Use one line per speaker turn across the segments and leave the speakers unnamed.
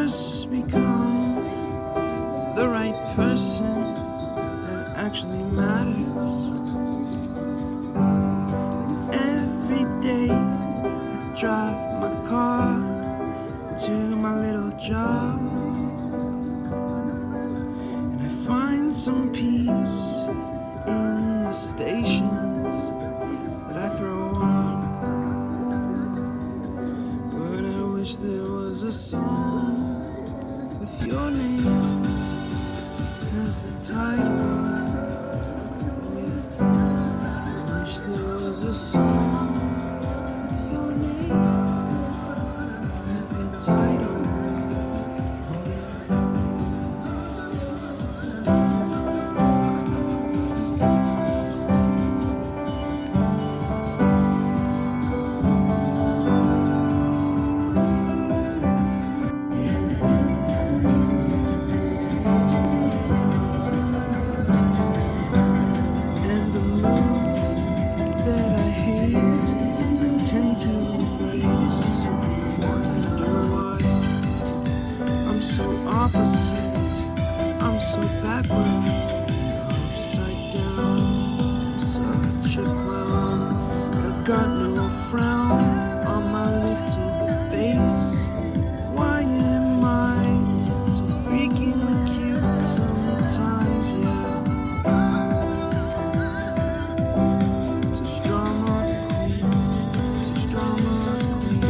just become the right person that actually matters. Every day I drive my car to my little job, and I find some peace in the stations that I throw on. But I wish there was a song with your name as the title. I wish there was a song with your name as the title. And the moods that I hate, I tend to embrace. Wonder why I'm so opposite, I'm so backwards, upside down, such a clown. I've got no frown on my little face. Why am I so freaking cute sometimes, yeah? Such drama queen, such drama queen.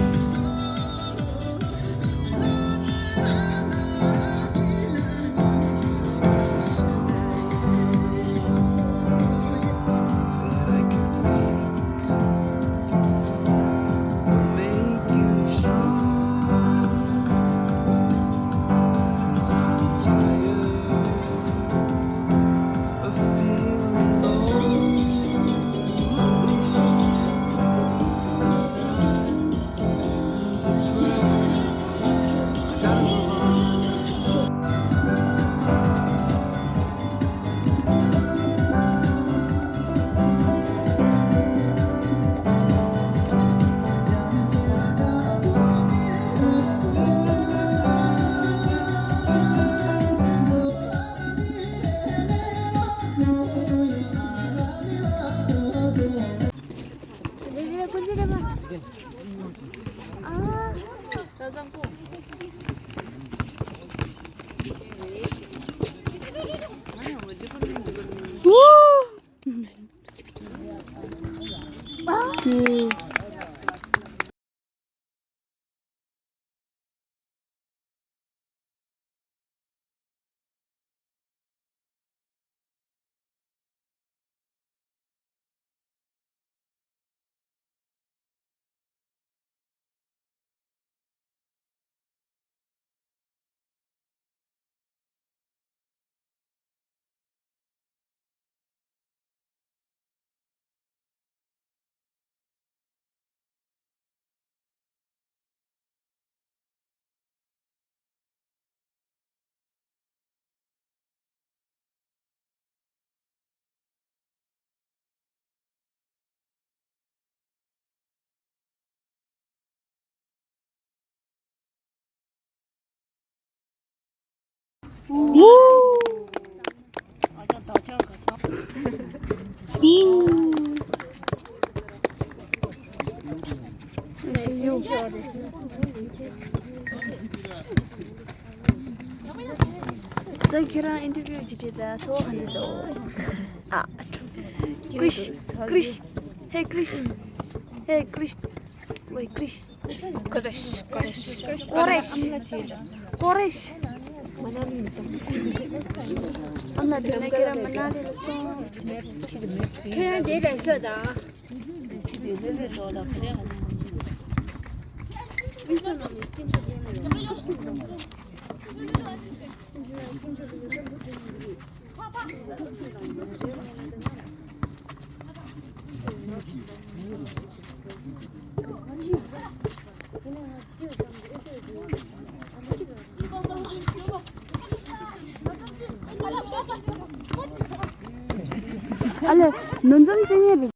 There's a song that I could make will make you strong. 'Cause I'm tired of feeling low and sad and depressed. I gotta move on.
Dan kira interview jidda so hanado. Ah. Krish. Hey Krish. Wait Krish. Koresh. Anna tana kira manali so.
Kaya je da shi da.
Ale, non 좀 쟁이를